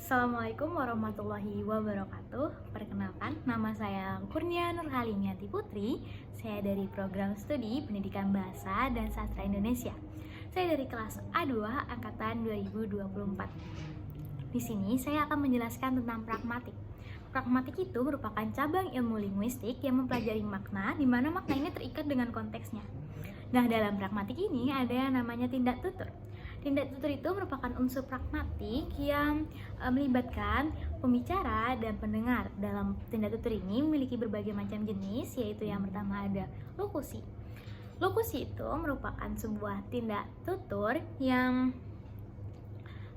Assalamualaikum warahmatullahi wabarakatuh. Perkenalkan, nama saya Kurnia Nurhalimiati Putri. Saya dari program studi Pendidikan Bahasa dan Sastra Indonesia. Saya dari kelas A2 angkatan 2024. Di sini saya akan menjelaskan tentang pragmatik. Pragmatik itu merupakan cabang ilmu linguistik yang mempelajari makna, di mana makna ini terikat dengan konteksnya. Nah, dalam pragmatik ini ada yang namanya tindak tutur. Tindak tutur itu merupakan unsur pragmatik yang melibatkan pembicara dan pendengar. Dalam tindak tutur ini memiliki berbagai macam jenis, yaitu yang pertama ada lokusi. Lokusi itu merupakan sebuah tindak tutur yang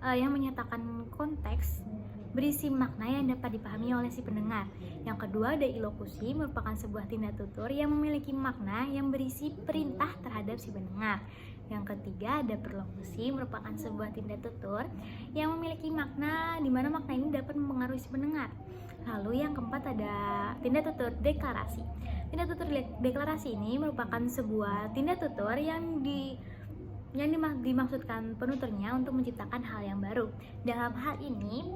menyatakan konteks berisi makna yang dapat dipahami oleh si pendengar. Yang kedua ada ilokusi, merupakan sebuah tindak tutur yang memiliki makna yang berisi perintah terhadap si pendengar. Yang ketiga ada perlokusi, merupakan sebuah tindak tutur yang memiliki makna di mana makna ini dapat mempengaruhi si pendengar. Lalu yang keempat ada tindak tutur deklarasi. Tindak tutur deklarasi ini merupakan sebuah tindak tutur yang dimaksudkan penuturnya untuk menciptakan hal yang baru. Dalam hal ini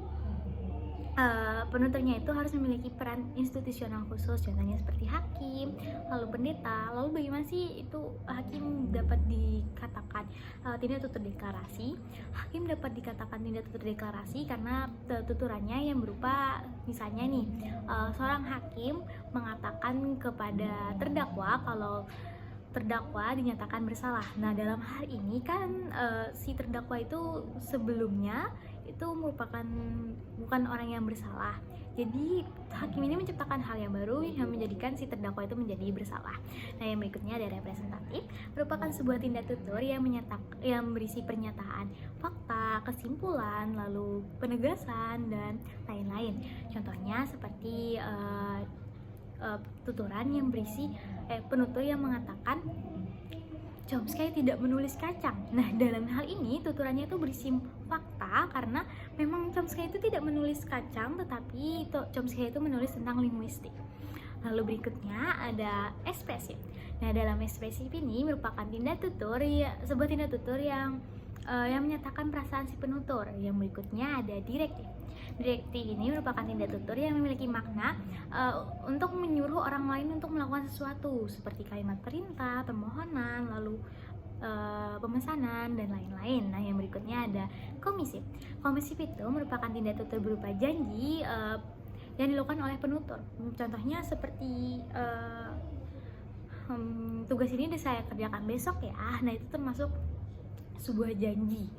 penuturnya itu harus memiliki peran institusional khusus, contohnya seperti hakim, lalu pendeta. Lalu bagaimana sih itu hakim dapat dikatakan tindak tutur deklarasi? Hakim dapat dikatakan tindak tutur deklarasi karena tuturannya yang berupa, misalnya nih, seorang hakim mengatakan kepada terdakwa kalau terdakwa dinyatakan bersalah. Nah, dalam hal ini kan si terdakwa itu sebelumnya itu merupakan bukan orang yang bersalah. Jadi hakim ini menciptakan hal yang baru yang menjadikan si terdakwa itu menjadi bersalah. Nah, yang berikutnya ada representatif, merupakan sebuah tindak tutur yang berisi pernyataan, fakta, kesimpulan, lalu penegasan dan lain-lain. Contohnya seperti tuturan yang berisi penutur yang mengatakan Chomsky tidak menulis kacang. Nah, dalam hal ini tuturannya itu berisi fakta karena memang Chomsky itu tidak menulis kacang, tetapi Chomsky itu menulis tentang linguistik. Lalu berikutnya ada ekspresif. Nah, dalam ekspresif ini merupakan sebuah tindak tutur yang menyatakan perasaan si penutur. Yang berikutnya ada direktif. Direktif ini merupakan tindak tutur yang memiliki makna untuk menyuruh orang lain untuk melakukan sesuatu, seperti kalimat perintah, permohonan, lalu pemesanan dan lain-lain. Nah, yang berikutnya ada komisif. Komisif itu merupakan tindak tutur berupa janji yang dilakukan oleh penutur. Contohnya seperti tugas ini saya kerjakan besok ya. Nah, itu termasuk sebuah janji.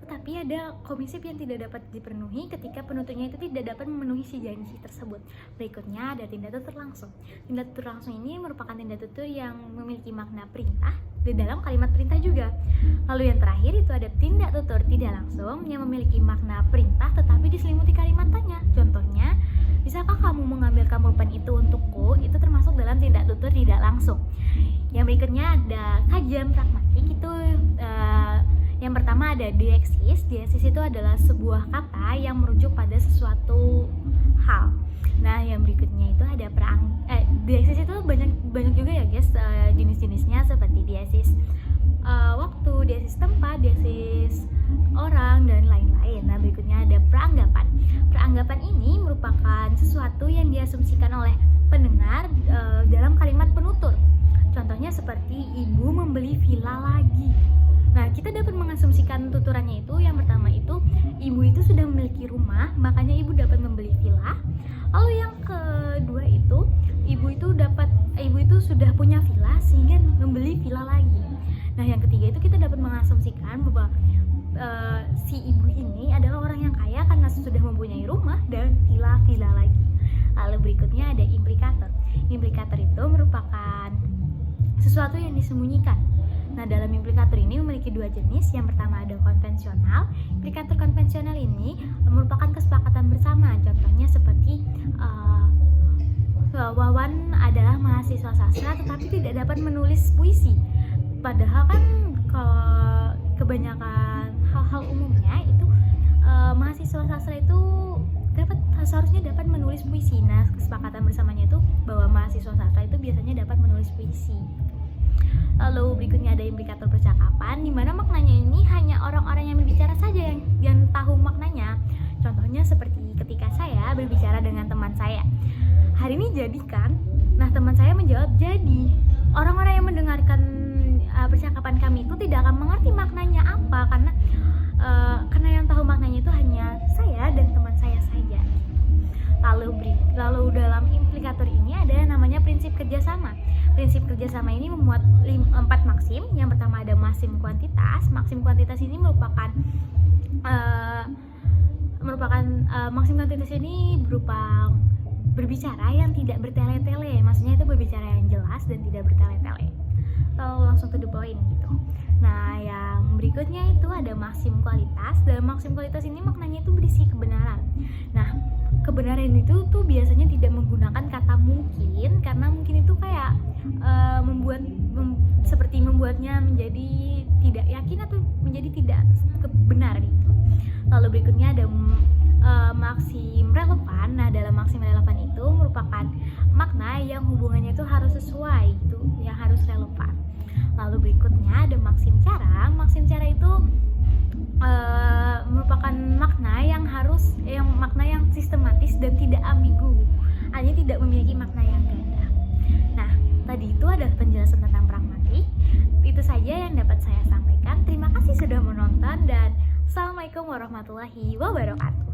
Tetapi ada komisif yang tidak dapat dipenuhi ketika penuturnya itu tidak dapat memenuhi si janji tersebut. Berikutnya ada tindak tutur langsung. Tindak tutur langsung ini merupakan tindak tutur yang memiliki makna perintah di dalam kalimat perintah juga. Lalu yang terakhir itu ada tindak tutur tidak langsung yang memiliki makna perintah tetapi diselimuti kalimat tanya. Contohnya, bisakah kamu mengambilkan pulpen itu untukku? Itu termasuk dalam tindak tutur tidak langsung. Yang berikutnya ada kajian pragmatik. Itu yang pertama ada dieksis. Dieksis itu adalah sebuah kata yang merujuk pada sesuatu hal. Nah, yang berikutnya itu ada dieksis itu banyak juga ya guys, jenis-jenisnya seperti dieksis waktu, dieksis tempat, dieksis orang dan lain-lain. Nah, berikutnya ada peranggapan. Peranggapan ini merupakan sesuatu yang diasumsikan oleh pendengar dalam kalimat penutur. Contohnya seperti ibu membeli villa lagi. Nah, kita dapat mengasumsikan tuturannya itu, yang pertama itu ibu itu sudah memiliki rumah, makanya ibu dapat membeli villa. Lalu yang kedua itu ibu itu sudah punya villa sehingga membeli villa lagi. Nah, yang ketiga itu kita dapat mengasumsikan bahwa si ibu ini adalah orang yang kaya karena sudah mempunyai rumah dan villa lagi. Lalu berikutnya ada implikator. Implikator itu merupakan sesuatu yang disembunyikan. Nah, dalam implikator ini memiliki dua jenis. Yang pertama ada konvensional. Implikator konvensional ini merupakan kesepakatan bersama. Contohnya seperti Wawan adalah mahasiswa sastra tetapi tidak dapat menulis puisi. Padahal kan kebanyakan hal-hal umumnya itu mahasiswa sastra itu seharusnya dapat menulis puisi. Nah, kesepakatan bersamanya itu bahwa mahasiswa sastra itu biasanya dapat menulis puisi. Lalu berikutnya ada implikator percakapan, di mana maknanya ini hanya orang-orang yang berbicara saja yang tahu maknanya. Contohnya seperti berbicara dengan teman saya, hari ini jadi kan? Nah, teman saya menjawab jadi. Orang-orang yang mendengarkan percakapan kami itu tidak akan mengerti maknanya apa, karena yang tahu maknanya itu hanya saya dan teman saya saja. Lalu dalam implikator ini ada yang namanya prinsip kerjasama. Prinsip kerjasama ini memuat 4 maksim. Yang pertama ada maksim kuantitas. Maksim kuantitas ini merupakan maksim kuantitas ini berupa berbicara yang tidak bertele-tele. Maksudnya itu berbicara yang jelas dan tidak bertele-tele. Lalu langsung to the point gitu. Nah, yang berikutnya itu ada maksim kualitas. Dalam maksim kualitas ini maknanya itu berisi kebenaran. Nah, kebenaran itu tuh biasanya tidak menggunakan kata mungkin, karena mungkin itu kayak seperti membuatnya menjadi tidak yakin atau menjadi tidak benar gitu. Lalu berikutnya ada maksim relevan. Nah, dalam maksim relevan itu merupakan makna yang hubungannya itu harus sesuai gitu, yang harus relevan. Lalu berikutnya ada maksim cara. Maksim cara itu merupakan makna yang sistematis dan tidak ambigu, hanya tidak memiliki makna yang ganda. Nah, tadi itu adalah penjelasan tentang pragmatik. Itu saja yang dapat saya sampaikan. Terima kasih sudah menonton dan assalamualaikum warahmatullahi wabarakatuh.